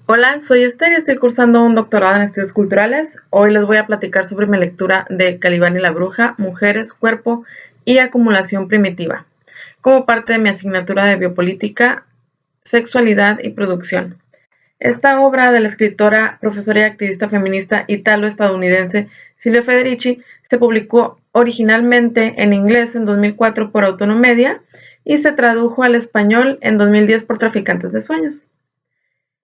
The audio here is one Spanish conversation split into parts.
Hola, soy Esther y estoy cursando un doctorado en estudios culturales. Hoy les voy a platicar sobre mi lectura de Calibán y la Bruja, Mujeres, Cuerpo y Acumulación Primitiva, como parte de mi asignatura de Biopolítica, Sexualidad y Producción. Esta obra de la escritora, profesora y activista feminista italo-estadounidense Silvia Federici se publicó originalmente en inglés en 2004 por Autonomedia y se tradujo al español en 2010 por Traficantes de Sueños.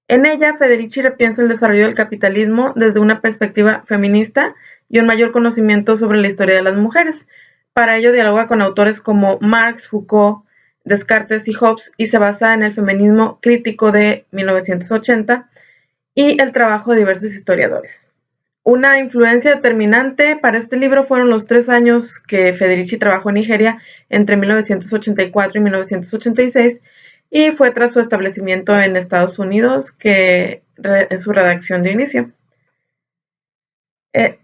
En ella, Federici repiensa el desarrollo del capitalismo desde una perspectiva feminista y un mayor conocimiento sobre la historia de las mujeres. Para ello dialoga con autores como Marx, Foucault, Descartes y Hobbes y se basa en el feminismo crítico de 1980 y el trabajo de diversos historiadores. Una influencia determinante para este libro fueron los 3 años que Federici trabajó en Nigeria entre 1984 y 1986 y fue tras su establecimiento en Estados Unidos que su redacción de inicio.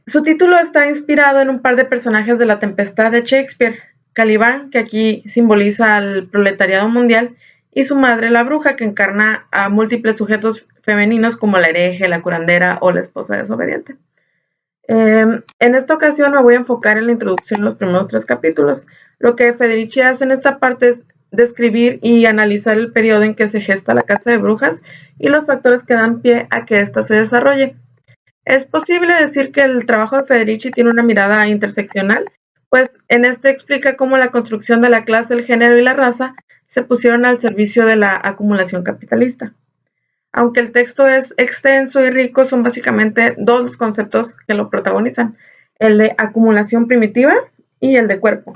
Su título está inspirado en un par de personajes de La Tempestad de Shakespeare, Calibán, que aquí simboliza al proletariado mundial, y su madre, la bruja, que encarna a múltiples sujetos femeninos como la hereje, la curandera o la esposa desobediente. En esta ocasión me voy a enfocar en la introducción en los primeros 3 capítulos. Lo que Federici hace en esta parte es describir y analizar el periodo en que se gesta la casa de brujas y los factores que dan pie a que ésta se desarrolle. Es posible decir que el trabajo de Federici tiene una mirada interseccional, pues en este explica cómo la construcción de la clase, el género y la raza se pusieron al servicio de la acumulación capitalista. Aunque el texto es extenso y rico, son básicamente dos los conceptos que lo protagonizan, el de acumulación primitiva y el de cuerpo.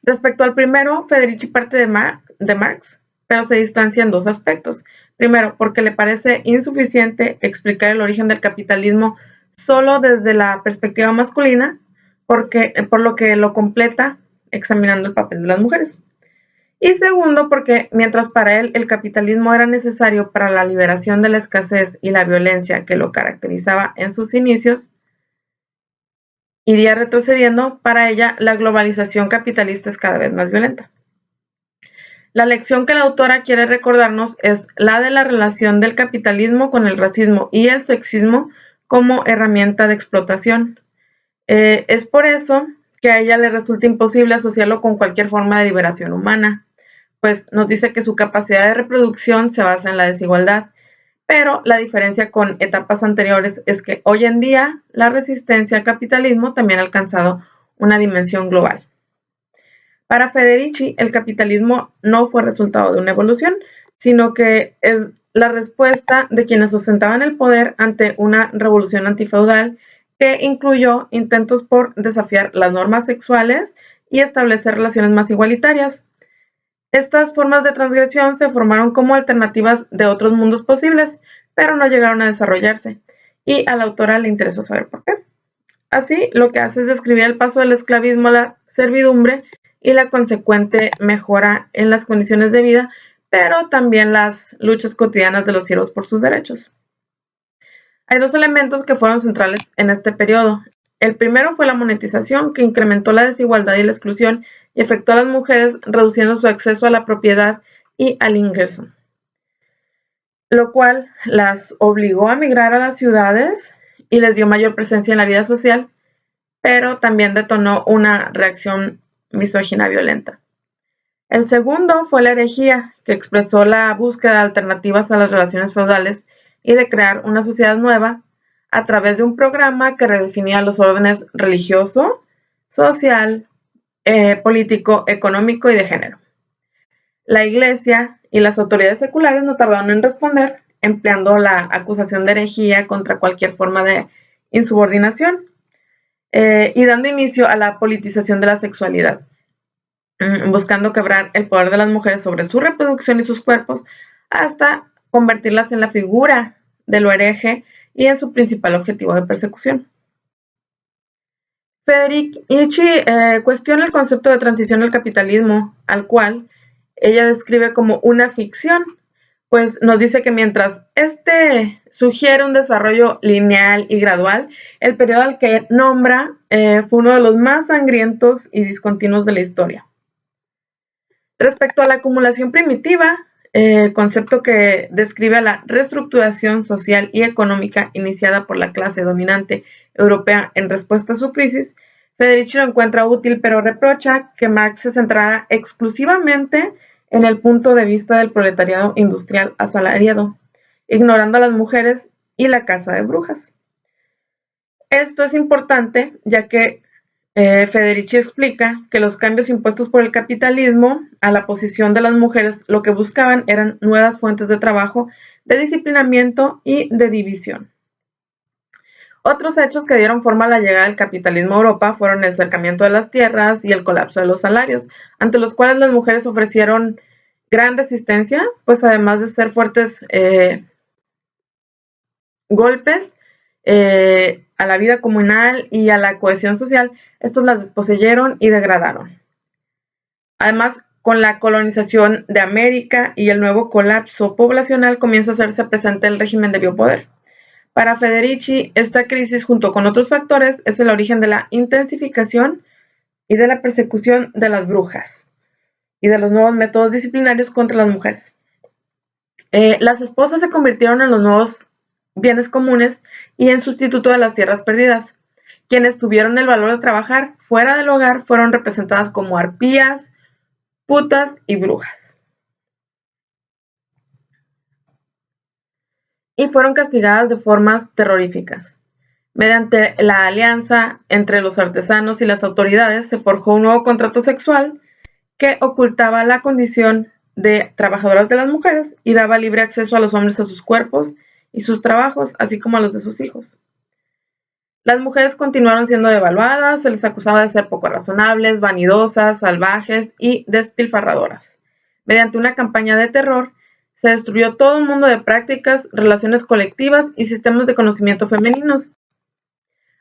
Respecto al primero, Federici parte de Marx, pero se distancia en dos aspectos. Primero, porque le parece insuficiente explicar el origen del capitalismo solo desde la perspectiva masculina, por lo que lo completa examinando el papel de las mujeres. Y segundo, porque mientras para él el capitalismo era necesario para la liberación de la escasez y la violencia que lo caracterizaba en sus inicios, iría retrocediendo, para ella la globalización capitalista es cada vez más violenta. La lección que la autora quiere recordarnos es la de la relación del capitalismo con el racismo y el sexismo como herramienta de explotación. Es por eso que a ella le resulta imposible asociarlo con cualquier forma de liberación humana, pues nos dice que su capacidad de reproducción se basa en la desigualdad, pero la diferencia con etapas anteriores es que hoy en día la resistencia al capitalismo también ha alcanzado una dimensión global. Para Federici, el capitalismo no fue resultado de una evolución, sino que es la respuesta de quienes ostentaban el poder ante una revolución antifeudal que incluyó intentos por desafiar las normas sexuales y establecer relaciones más igualitarias. Estas formas de transgresión se formaron como alternativas de otros mundos posibles, pero no llegaron a desarrollarse, y a la autora le interesa saber por qué. Así, lo que hace es describir el paso del esclavismo a la servidumbre y la consecuente mejora en las condiciones de vida, pero también las luchas cotidianas de los siervos por sus derechos. Hay dos elementos que fueron centrales en este periodo. El primero fue la monetización, que incrementó la desigualdad y la exclusión y afectó a las mujeres reduciendo su acceso a la propiedad y al ingreso, lo cual las obligó a migrar a las ciudades y les dio mayor presencia en la vida social, pero también detonó una reacción misógina violenta. El segundo fue la herejía, que expresó la búsqueda de alternativas a las relaciones feudales y de crear una sociedad nueva a través de un programa que redefinía los órdenes religioso, social, político, económico y de género. La Iglesia y las autoridades seculares no tardaron en responder, empleando la acusación de herejía contra cualquier forma de insubordinación y dando inicio a la politización de la sexualidad, buscando quebrar el poder de las mujeres sobre su reproducción y sus cuerpos hasta convertirlas en la figura de lo hereje y en su principal objetivo de persecución. Federici cuestiona el concepto de transición al capitalismo, al cual ella describe como una ficción, pues nos dice que mientras este sugiere un desarrollo lineal y gradual, el periodo al que nombra fue uno de los más sangrientos y discontinuos de la historia. Respecto a la acumulación primitiva, concepto que describe la reestructuración social y económica iniciada por la clase dominante europea en respuesta a su crisis, Federici lo encuentra útil, pero reprocha que Marx se centrara exclusivamente en el punto de vista del proletariado industrial asalariado, ignorando a las mujeres y la caza de brujas. Esto es importante, ya que Federici explica que los cambios impuestos por el capitalismo a la posición de las mujeres lo que buscaban eran nuevas fuentes de trabajo, de disciplinamiento y de división. Otros hechos que dieron forma a la llegada del capitalismo a Europa fueron el cercamiento de las tierras y el colapso de los salarios, ante los cuales las mujeres ofrecieron gran resistencia, pues además de ser fuertes golpes a la vida comunal y a la cohesión social, estos las desposeyeron y degradaron. Además, con la colonización de América y el nuevo colapso poblacional comienza a hacerse presente el régimen de biopoder. Para Federici, esta crisis, junto con otros factores, es el origen de la intensificación y de la persecución de las brujas y de los nuevos métodos disciplinarios contra las mujeres. Las esposas se convirtieron en los nuevos bienes comunes y en sustituto de las tierras perdidas. Quienes tuvieron el valor de trabajar fuera del hogar fueron representadas como arpías, putas y brujas. Y fueron castigadas de formas terroríficas. Mediante la alianza entre los artesanos y las autoridades se forjó un nuevo contrato sexual que ocultaba la condición de trabajadoras de las mujeres y daba libre acceso a los hombres a sus cuerpos y sus trabajos, así como a los de sus hijos. Las mujeres continuaron siendo devaluadas, se les acusaba de ser poco razonables, vanidosas, salvajes y despilfarradoras. Mediante una campaña de terror, se destruyó todo un mundo de prácticas, relaciones colectivas y sistemas de conocimiento femeninos.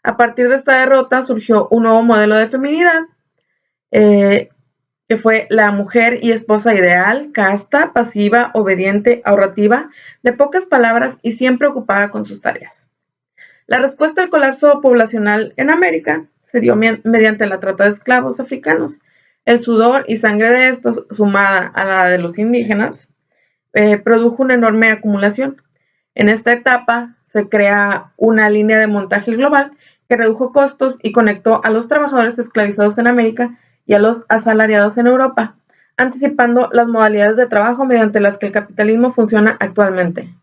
A partir de esta derrota surgió un nuevo modelo de feminidad, que fue la mujer y esposa ideal, casta, pasiva, obediente, ahorrativa, de pocas palabras y siempre ocupada con sus tareas. La respuesta al colapso poblacional en América se dio mediante la trata de esclavos africanos. El sudor y sangre de estos, sumada a la de los indígenas, produjo una enorme acumulación. En esta etapa se crea una línea de montaje global que redujo costos y conectó a los trabajadores esclavizados en América y a los asalariados en Europa, anticipando las modalidades de trabajo mediante las que el capitalismo funciona actualmente.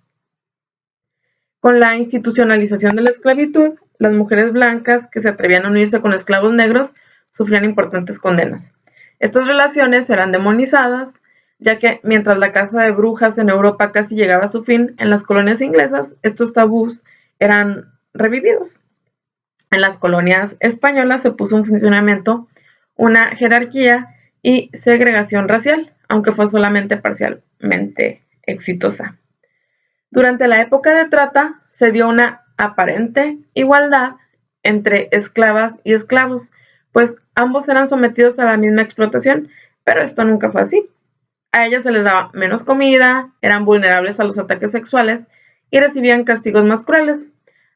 Con la institucionalización de la esclavitud, las mujeres blancas que se atrevían a unirse con esclavos negros sufrían importantes condenas. Estas relaciones eran demonizadas, ya que mientras la caza de brujas en Europa casi llegaba a su fin, en las colonias inglesas estos tabús eran revividos. En las colonias españolas se puso en funcionamiento una jerarquía y segregación racial, aunque fue solamente parcialmente exitosa. Durante la época de trata se dio una aparente igualdad entre esclavas y esclavos, pues ambos eran sometidos a la misma explotación, pero esto nunca fue así. A ellas se les daba menos comida, eran vulnerables a los ataques sexuales y recibían castigos más crueles.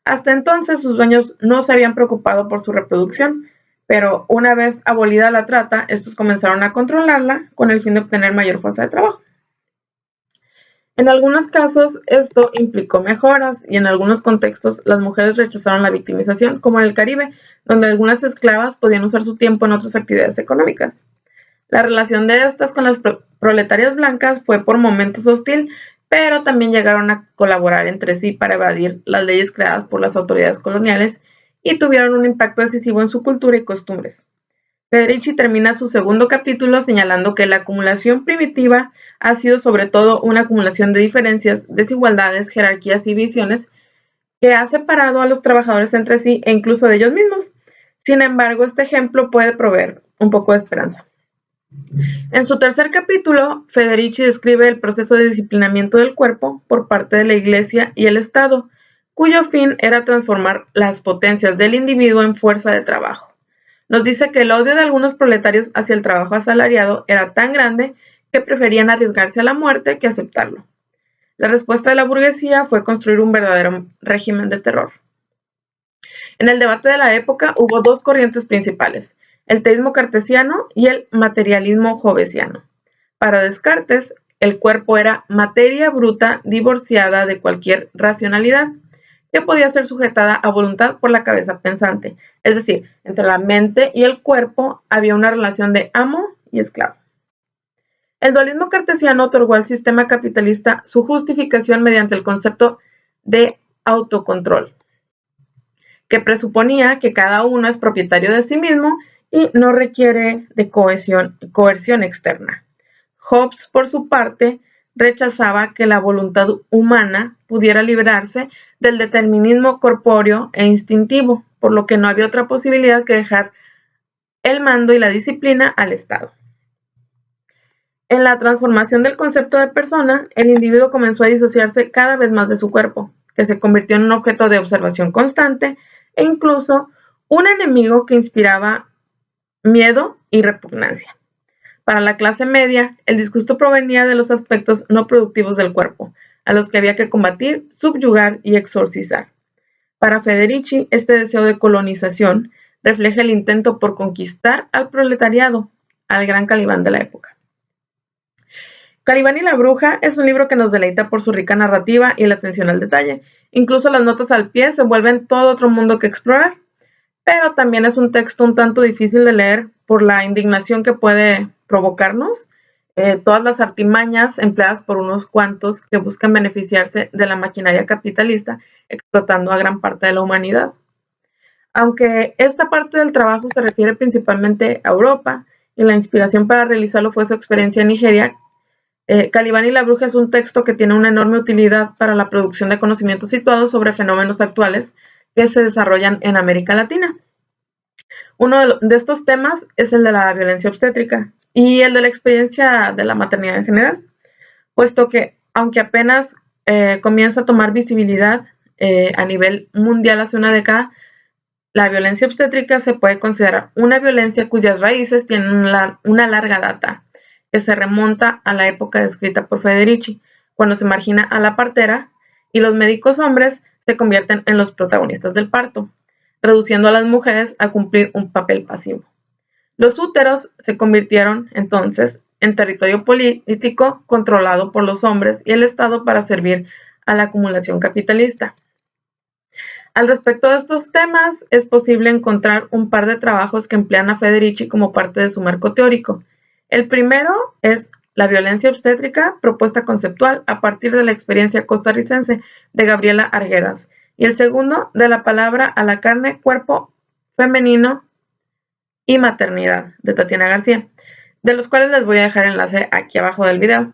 Hasta entonces sus dueños no se habían preocupado por su reproducción, pero una vez abolida la trata, estos comenzaron a controlarla con el fin de obtener mayor fuerza de trabajo. En algunos casos esto implicó mejoras y en algunos contextos las mujeres rechazaron la victimización, como en el Caribe, donde algunas esclavas podían usar su tiempo en otras actividades económicas. La relación de estas con las proletarias blancas fue por momentos hostil, pero también llegaron a colaborar entre sí para evadir las leyes creadas por las autoridades coloniales y tuvieron un impacto decisivo en su cultura y costumbres. Federici termina su segundo capítulo señalando que la acumulación primitiva ha sido sobre todo una acumulación de diferencias, desigualdades, jerarquías y visiones que ha separado a los trabajadores entre sí e incluso de ellos mismos. Sin embargo, este ejemplo puede proveer un poco de esperanza. En su tercer capítulo, Federici describe el proceso de disciplinamiento del cuerpo por parte de la Iglesia y el Estado, cuyo fin era transformar las potencias del individuo en fuerza de trabajo. Nos dice que el odio de algunos proletarios hacia el trabajo asalariado era tan grande que preferían arriesgarse a la muerte que aceptarlo. La respuesta de la burguesía fue construir un verdadero régimen de terror. En el debate de la época hubo dos corrientes principales, el teísmo cartesiano y el materialismo hobbesiano. Para Descartes, el cuerpo era materia bruta divorciada de cualquier racionalidad, que podía ser sujetada a voluntad por la cabeza pensante. Es decir, entre la mente y el cuerpo había una relación de amo y esclavo. El dualismo cartesiano otorgó al sistema capitalista su justificación mediante el concepto de autocontrol, que presuponía que cada uno es propietario de sí mismo y no requiere de coerción externa. Hobbes, por su parte, rechazaba que la voluntad humana pudiera librarse del determinismo corpóreo e instintivo, por lo que no había otra posibilidad que dejar el mando y la disciplina al Estado. En la transformación del concepto de persona, el individuo comenzó a disociarse cada vez más de su cuerpo, que se convirtió en un objeto de observación constante e incluso un enemigo que inspiraba miedo y repugnancia. Para la clase media, el disgusto provenía de los aspectos no productivos del cuerpo, a los que había que combatir, subyugar y exorcizar. Para Federici, este deseo de colonización refleja el intento por conquistar al proletariado, al gran Calibán de la época. Calibán y la bruja es un libro que nos deleita por su rica narrativa y la atención al detalle. Incluso las notas al pie se vuelven todo otro mundo que explorar, pero también es un texto un tanto difícil de leer por la indignación que puede provocarnos, todas las artimañas empleadas por unos cuantos que buscan beneficiarse de la maquinaria capitalista, explotando a gran parte de la humanidad. Aunque esta parte del trabajo se refiere principalmente a Europa, y la inspiración para realizarlo fue su experiencia en Nigeria, Calibán y la bruja es un texto que tiene una enorme utilidad para la producción de conocimientos situados sobre fenómenos actuales que se desarrollan en América Latina. Uno de estos temas es el de la violencia obstétrica y el de la experiencia de la maternidad en general, puesto que, aunque apenas comienza a tomar visibilidad a nivel mundial hace una década, la violencia obstétrica se puede considerar una violencia cuyas raíces tienen una larga data, que se remonta a la época descrita por Federici, cuando se margina a la partera y los médicos hombres se convierten en los protagonistas del parto, reduciendo a las mujeres a cumplir un papel pasivo. Los úteros se convirtieron, entonces, en territorio político controlado por los hombres y el Estado para servir a la acumulación capitalista. Al respecto de estos temas, es posible encontrar un par de trabajos que emplean a Federici como parte de su marco teórico. El primero es La violencia obstétrica, propuesta conceptual a partir de la experiencia costarricense de Gabriela Arguedas, y el segundo, De la palabra a la carne, cuerpo femenino y maternidad, de Tatiana García, de los cuales les voy a dejar el enlace aquí abajo del video.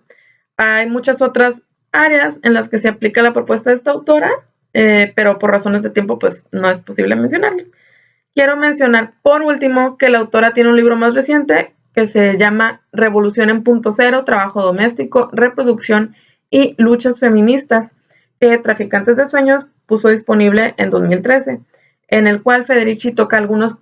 Hay muchas otras áreas en las que se aplica la propuesta de esta autora, pero por razones de tiempo pues no es posible mencionarlos. Quiero mencionar por último que la autora tiene un libro más reciente que se llama Revolución en Punto Cero, Trabajo Doméstico, Reproducción y Luchas Feministas, que Traficantes de Sueños puso disponible en 2013, en el cual Federici toca algunos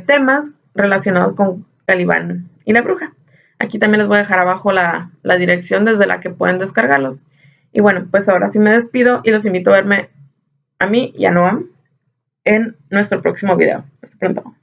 temas relacionados con Calibán y la bruja. Aquí también les voy a dejar abajo la dirección desde la que pueden descargarlos. Y bueno, pues ahora sí me despido y los invito a verme a mí y a Noam en nuestro próximo video. Hasta pronto.